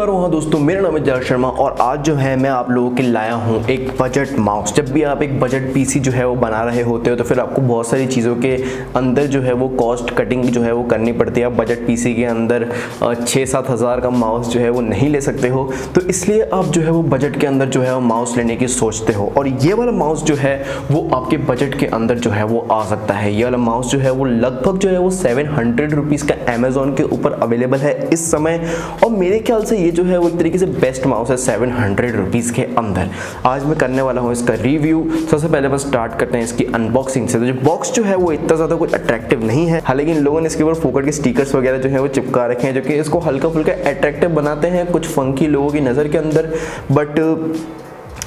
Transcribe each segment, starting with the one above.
बार वहाँ दोस्तों, मेरा नाम है शर्मा और आज जो है मैं आप लोगों के लाया हूँ एक बजट माउस। जब भी आप एक बजट पीसी जो है वो बना रहे होते हो तो फिर आपको बहुत सारी चीज़ों के अंदर जो है वो कॉस्ट कटिंग जो है वो करनी पड़ती है। आप बजट पीसी के अंदर 6-7 हज़ार का माउस जो है वो नहीं ले सकते हो, तो इसलिए आप जो है वो बजट के अंदर जो है वो माउस लेने की सोचते हो। और ये वाला माउस जो है वो आपके बजट के अंदर जो है वो आ सकता है। ये वाला माउस जो है वो लगभग जो है वो 700 रुपीज़ का अमेज़ॉन के ऊपर अवेलेबल है इस समय, और मेरे ख्याल से ये जो है वो एक तरीके से बेस्ट माउस है 700 रुपीज़ के अंदर। आज मैं करने वाला हूँ इसका रिव्यू। सबसे पहले बस स्टार्ट करते हैं इसकी अनबॉक्सिंग से। तो जो बॉक्स जो है वो इतना ज़्यादा कोई अट्रैक्टिव नहीं है, हालांकि इन लोगों ने इसके ऊपर फोकट के स्टिकर्स वगैरह जो है वो चिपका रखे हैं जो कि इसको हल्का फुल्का अट्रैक्टिव बनाते हैं कुछ फंकी लोगों की नज़र के अंदर। बट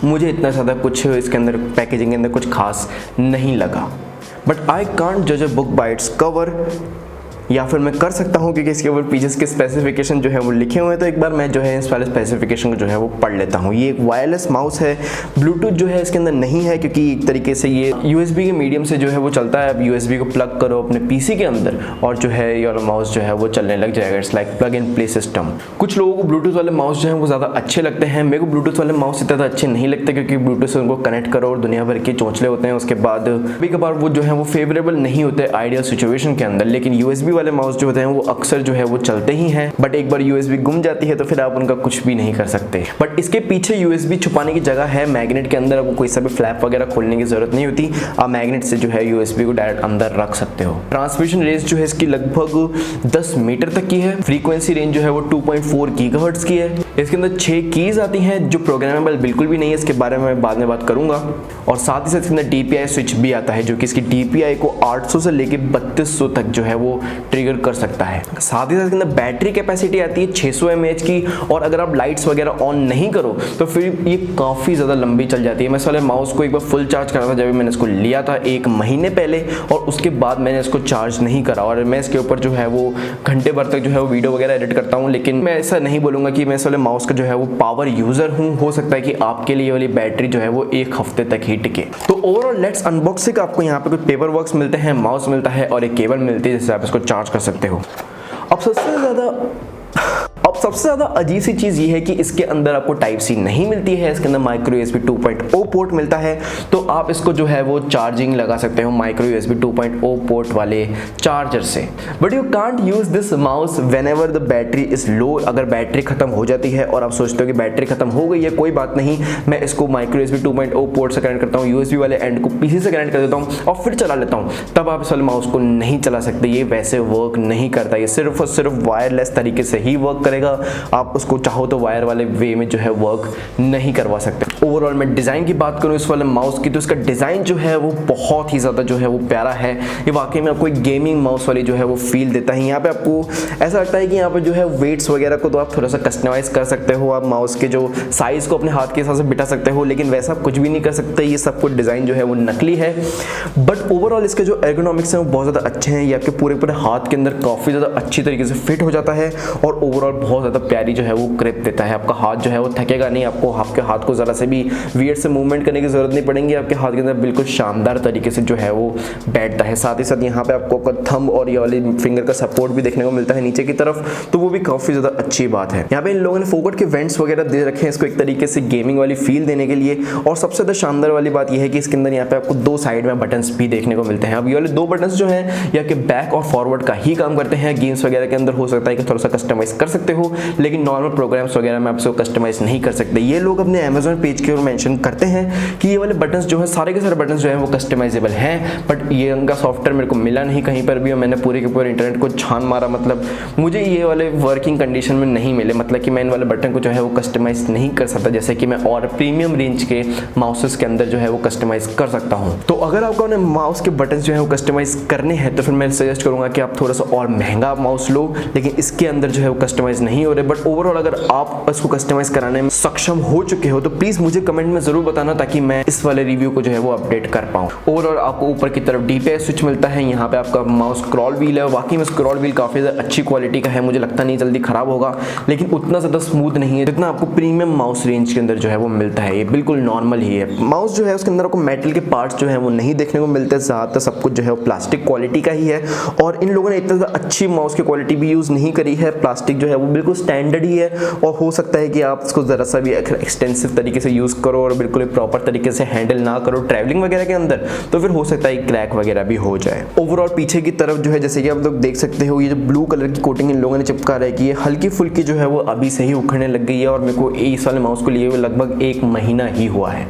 मुझे इतना ज़्यादा कुछ इसके अंदर पैकेजिंग के अंदर कुछ खास नहीं लगा। बट आई कांट जज a book by its cover, या फिर मैं कर सकता हूँ क्योंकि इसके ऊपर पीछे के स्पेसिफिकेशन जो है वो लिखे हुए हैं। तो एक बार मैं जो है इस वाले स्पेसिफिकेशन को जो है वो पढ़ लेता हूँ। ये एक वायरलेस माउस है, ब्लूटूथ जो है इसके अंदर नहीं है क्योंकि एक तरीके से ये USB के मीडियम से जो है वो चलता है। अब USB को प्लग करो अपने PC के अंदर और जो है ये वाला माउस जो है वो चलने लग जाएगा। It's like plug and play system. कुछ लोगों को ब्लूटूथ वाले माउस जो है वो ज़्यादा अच्छे लगते हैं। मेरे को ब्लूटूथ वाले माउस इतना अच्छे नहीं लगते क्योंकि ब्लूटूथ से उनको कनेक्ट करो और दुनिया भर के चोंचले होते हैं। उसके बाद कभी कभार वो जो है वो फेवरेबल नहीं होते आइडियल सिचुएशन के अंदर। लेकिन USB वाले माउस जो होते हैं वो अक्सर जो है वो चलते ही हैं। बट एक बार USB गुम जाती है तो फिर आप उनका कुछ भी नहीं कर सकते। बट इसके पीछे USB छुपाने की जगह है। मैग्नेट के अंदर आपको कोई सा भी फ्लैप वगैरह खोलने की जरूरत नहीं होती। आप मैग्नेट से जो है USB को डायरेक्ट अंदर रख सकते हो। ट्रांसमिशन रेंज जो है इसकी लगभग 10 मीटर तक की है। फ्रीक्वेंसी रेंज जो है वो 2.4 गीगाहर्ट्ज की है। इसके अंदर 6 कीज आती हैं जो प्रोग्रामेबल बिल्कुल भी नहीं है, इसके बारे में मैं बाद में बात करूंगा। और साथ ही साथ इसके अंदर DPI स्विच भी आता है जो कि इसकी DPI को 800 से लेके 3200 तक जो है वो ट्रिगर कर सकता है। साथ ही साथ इसके अंदर बैटरी कैपेसिटी आती है 600 mAh की, और अगर आप लाइट्स वगैरह ऑन नहीं करो तो फिर ये काफ़ी ज़्यादा लंबी चल जाती है। मैं इस वाले माउस को एक बार फुल चार्ज करा था जब मैंने इसको लिया था 1 महीने पहले, और उसके बाद मैंने इसको चार्ज नहीं करा। और मैं इसके ऊपर जो है वो घंटे भर तक जो है वो वीडियो वगैरह एडिट करता हूँ। लेकिन मैं ऐसा नहीं बोलूँगा कि मैं इस वाले माउस का जो है वो पावर यूज़र हूँ। हो सकता है कि आपके लिए वाली बैटरी जो है वो 1 हफ्ते तक ही टिके। तो ओवरऑल लेट्स अनबॉक्सिंग। आपको यहाँ पे कुछ पेपर वर्क्स मिलते हैं, माउस मिलता है और एक केबल मिलती है जिससे आप इसको चार्ज कर सकते हो। अब सबसे ज़्यादा अजीब सी चीज़ ये है कि इसके अंदर आपको टाइप C नहीं मिलती है। इसके अंदर माइक्रो USB 2.0 पोर्ट मिलता है, तो आप इसको जो है वो चार्जिंग लगा सकते हो माइक्रो USB 2.0 पोर्ट वाले चार्जर से। But you can't use this mouse whenever the battery is low. अगर बैटरी खत्म हो जाती है और आप सोचते हो कि बैटरी खत्म हो गई है, कोई बात नहीं, मैं इसको माइक्रो USB 2.0 पोर्ट से कनेक्ट करता हूँ, USB वाले एंड को PC से कनेक्ट कर देता हूँ और फिर चला लेता हूँ, तब आप इस वाले माउस को नहीं चला सकते। ये वैसे वर्क नहीं करता। ये सिर्फ और सिर्फ वायरलेस तरीके से ही वर्क करेगा। आप उसको चाहो तो वायर वाले वे में जो है वर्क नहीं करवा सकते। ओवरऑल मैं डिज़ाइन की बात करूँ इस वाले माउस की, तो इसका डिज़ाइन जो है वो बहुत ही ज़्यादा जो है वो प्यारा है। ये वाकई में आपको एक गेमिंग माउस वाली जो है वो फील देता है। यहाँ पे आपको ऐसा लगता है कि यहाँ पे जो है वेट्स वगैरह को तो आप थोड़ा सा कस्टमाइज़ कर सकते हो। आप माउस के जो साइज़ को अपने हाथ के हिसाब से बिठा सकते हो, लेकिन वैसा कुछ भी नहीं कर सकते। ये सब कुछ डिज़ाइन जो है वो नकली है। बट ओवरऑल इसके जो एर्गोनॉमिक्स हैं वो बहुत ज़्यादा अच्छे हैं। ये आपके पूरे पूरे हाथ के अंदर काफ़ी ज़्यादा अच्छी तरीके से फिट हो जाता है और ओवरऑल बहुत ज़्यादा प्यारी जो है वो ग्रिप देता है। आपका हाथ जो है वो थकेगा नहीं। आपको आपके हाथ को ज़रा से भी वियर्ड से मूवमेंट करने की ज़रूरत नहीं पड़ेगी। आपके हाथ के अंदर बिल्कुल शानदार तरीके से जो है वो बैठता है। साथ ही साथ यहाँ पे आपको थंब और ये वाली फिंगर का सपोर्ट भी देखने को मिलता है नीचे की तरफ, तो वो भी काफ़ी ज़्यादा अच्छी बात है। यहाँ पे इन लोगों ने फोकट के वेंट्स वगैरह दे रखे हैं इसको एक तरीके से गेमिंग वाली फील देने के लिए। और सबसे ज़्यादा शानदार वाली बात यह है कि इसके अंदर यहाँ पे आपको 2 साइड में बटन्स भी देखने को मिलते हैं। अब ये वाले 2 बटन्स जो हैं यहाँ के बैक और फॉरवर्ड का ही काम करते हैं। गेम्स वगैरह के अंदर हो सकता है कि थोड़ा सा कस्टमाइज कर सकते हो, लेकिन नॉर्मल प्रोग्राम्स वगैरह में आप इसको कस्टमाइज नहीं कर सकते। ये लोग अपने अमेज़न पेज के ऊपर मेंशन करते हैं कि ये वाले बटन्स जो है सारे के सारे बटन्स जो है वो कस्टमाइजेबल हैं, बट ये उनका सॉफ्टवेयर मेरे को मिला नहीं कहीं पर भी। और मैंने पूरे के पूरे इंटरनेट को छान मारा, मतलब मुझे ये वाले वर्किंग कंडीशन में नहीं मिले। मतलब कि मैं इन वाले बटन को जो है वो कस्टमाइज नहीं कर सकता जैसे कि मैं और प्रीमियम रेंज के माउसेस के अंदर जो है वो कस्टमाइज कर सकता हूँ। तो अगर आपको अपने माउस के बटन जो है वो कस्टमाइज करने हैं तो फिर मैं सजेस्ट करूँगा कि आप थोड़ा सा और महंगा माउस लो, लेकिन इसके अंदर जो है वो कस्टमाइज नहीं हो रहे। बट ओवरऑल अगर आप इसको कस्टमाइज कराने में सक्षम हो चुके हो तो प्लीज मुझे कमेंट में जरूर बताना ताकि मैं इस वाले रिव्यू को जो है वो अपडेट कर पाऊँ। ओवरऑल आपको ऊपर की तरफ DPI स्विच मिलता है। यहाँ पे आपका माउस स्क्रॉल व्हील है। वाकई में स्क्रॉल व्हील काफी अच्छी क्वालिटी का है, मुझे लगता नहीं जल्दी खराब होगा, लेकिन उतना ज्यादा स्मूथ नहीं है जितना आपको प्रीमियम माउस रेंज के अंदर जो है वो मिलता है। ये बिल्कुल नॉर्मल ही है। माउस जो है उसके अंदर आपको मेटल के पार्ट्स जो है वो नहीं देखने को मिलते, ज्यादातर सब कुछ जो है वो प्लास्टिक क्वालिटी का ही है। और इन लोगों ने इतना अच्छी माउस की क्वालिटी भी यूज नहीं करी है। प्लास्टिक जो है वो बिल्कुल बिल्कुल स्टैंडर्ड ही है और हो सकता है कि आप इसको ज़रा सा भी एक्सटेंसिव तरीके से यूज़ करो और बिल्कुल प्रॉपर तरीके से हैंडल ना करो ट्रैवलिंग वगैरह के अंदर, तो फिर हो सकता है क्रैक वगैरह भी हो जाए। ओवरऑल पीछे की तरफ जो है जैसे कि आप लोग देख सकते हो, ये जो ब्लू कलर की कोटिंग इन लोगों ने चिपका रखी है हल्की फुल्की जो है वो अभी से ही उखड़ने लग गई है और मेरे को इस वाले माउस को लिए हुए लगभग 1 महीना ही हुआ है।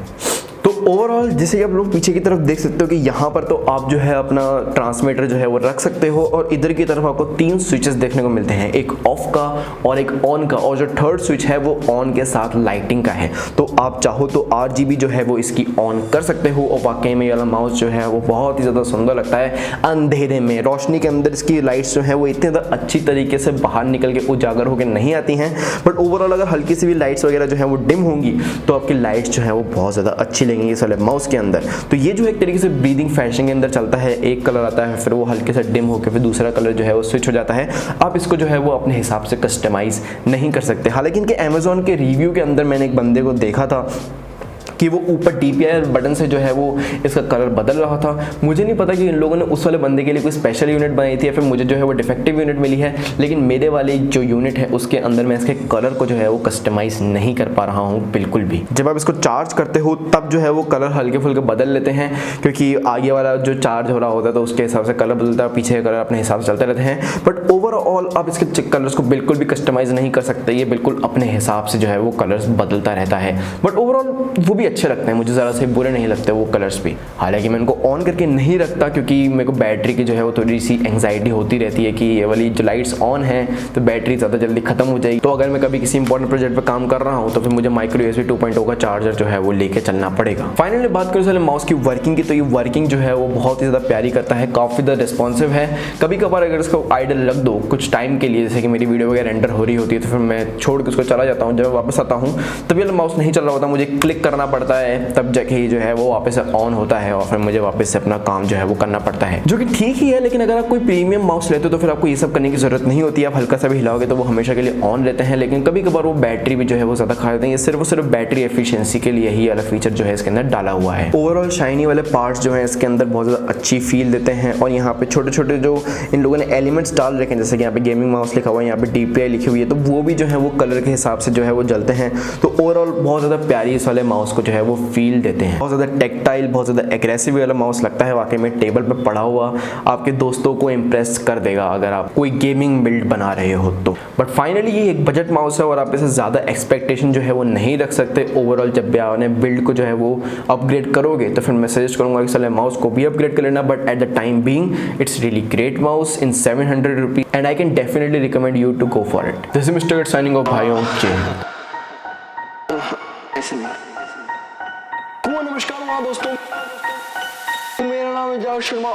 तो ओवरऑल जैसे कि आप लोग पीछे की तरफ देख सकते हो कि यहाँ पर तो आप जो है अपना ट्रांसमीटर जो है वो रख सकते हो और इधर की तरफ आपको 3 स्विचेस देखने को मिलते हैं, एक ऑफ का और एक ऑन का, और जो थर्ड स्विच है वो ऑन के साथ लाइटिंग का है। तो आप चाहो तो RGB जो है वो इसकी ऑन कर सकते हो और वाकई में ये वाला माउस जो है वो बहुत ही ज़्यादा सुंदर लगता है अंधेरे में। रोशनी के अंदर इसकी लाइट्स जो है वो इतनी ज़्यादा अच्छी तरीके से बाहर निकल के उजागर होकर नहीं आती हैं, बट ओवरऑल अगर हल्की सी भी लाइट्स वगैरह जो है वो डिम होंगी तो आपकी लाइट्स जो है वो बहुत ज़्यादा अच्छी लगेंगी इस वाले माउस के अंदर। तो ये जो एक तरीके से ब्रीदिंग फैशन के अंदर चलता है, एक कलर आता है फिर वो हल्के से डिम होकर फिर दूसरा कलर जो है वो स्विच हो जाता है। आप इसको जो है वो अपने हिसाब से कस्टमाइज नहीं कर सकते। हालांकि इनके अमेज़ॉन के रिव्यू के अंदर मैंने एक बंदे को देखा था कि वो ऊपर DPI बटन से जो है वो इसका कलर बदल रहा था। मुझे नहीं पता कि इन लोगों ने उस वाले बंदे के लिए कोई स्पेशल यूनिट बनाई थी या फिर मुझे जो है वो डिफेक्टिव यूनिट मिली है, लेकिन मेरे वाले जो यूनिट है उसके अंदर मैं इसके कलर को जो है वो कस्टमाइज नहीं कर पा रहा हूँ बिल्कुल भी। जब आप इसको चार्ज करते हो तब जो है वो कलर हल्के फुल्के बदल लेते हैं, क्योंकि आगे वाला जो चार्ज हो रहा होता है तो उसके हिसाब से कलर बदलता है, पीछे कलर अपने हिसाब से चलते रहते हैं। बट ओवरऑल आप इसके कलर्स को बिल्कुल भी कस्टमाइज नहीं कर सकते, ये बिल्कुल अपने हिसाब से जो है वो कलर्स बदलता रहता है। बट ओवरऑल वो भी अच्छे लगते हैं, मुझे ज़रा से बुरे नहीं लगते वो कलर्स भी। हालांकि मैं इनको ऑन करके नहीं रखता क्योंकि मेरे को बैटरी की जो है वो थोड़ी सी एंग्जाइटी होती रहती है कि ये वाली जो लाइट्स ऑन है तो बैटरी ज़्यादा जल्दी खत्म हो जाएगी। तो अगर मैं कभी किसी इंपॉर्टेंट प्रोजेक्ट पर काम कर रहा हूँ तो फिर मुझे माइक्रो USB 2.0 का चार्जर जो है वो लेके चलना पड़ेगा। फाइनली बात करें वाले माउस की वर्किंग की, तो ये वर्किंग जो है वो बहुत ही ज़्यादा प्यारी करता है, काफ़ी ज़्यादा रिस्पॉन्सिव है। कभी कभार अगर इसको आइडल रख दो कुछ टाइम के लिए, जैसे कि मेरी वीडियो वगैरह रेंडर हो रही होती है तो फिर मैं छोड़ के उसको चला जाता हूँ, जब मैं वापस आता हूँ तब ये माउस नहीं चल रहा होता, मुझे क्लिक करना पड़ता है तब जाके ही जो है वो वापस से ऑन होता है और फिर मुझे वापस से अपना काम जो है वो करना पड़ता है, जो कि ठीक ही है। लेकिन अगर आप कोई प्रीमियम माउस लेते हो तो फिर आपको ये सब करने की जरूरत नहीं होती है, आप हल्का सा भी हिलाओगे तो वो हमेशा के लिए ऑन रहते हैं। लेकिन कभी कभार वो बैटरी भी जो है वो ज़्यादा खा देते हैं, ये सिर्फ बैटरी एफिशिएंसी के लिए ही वाला फीचर जो है इसके अंदर डाला हुआ है। ओवरऑल शाइनी वाले पार्ट्स जो है इसके अंदर बहुत ज़्यादा अच्छी फील देते हैं और यहाँ पे छोटे छोटे जो इन लोगों ने एलिमेंट्स डाल रखे हैं, जैसे कि यहाँ पे गेमिंग माउस लिखा हुआ है, यहाँ पे DPI लिखी हुई है, तो वो भी जो है वो कलर के हिसाब से जो है वो जलते हैं। तो ओवरऑल बहुत ज़्यादा प्यारी इस वाले माउस को जो है वो फील देते हैं, बहुत ज़्यादा टेक्टाइल, बहुत ज़्यादा एग्रेसिव वाला माउस लगता है। वाकई में टेबल पे पड़ा हुआ आपके दोस्तों को इम्प्रेस कर देगा अगर आप कोई गेमिंग बिल्ड बना रहे हो तो। बट फाइनली ये एक बजट माउस है और आप इसे ज़्यादा एक्सपेक्टेशन जो है वो नहीं रख सकते। ओवरऑल जब भी आपने बिल्ड को जो है वो अपग्रेड करोगे तो फिर मैं सजेस्ट करूँगा कि साले माउस को भी अपग्रेड कर लेना, but at the time being it's really great mouse in 700 rupees and I can definitely recommend you to go for it. This is mister signing off भाइयों। नमस्कार दोस्तों, मेरा नाम है शर्मा।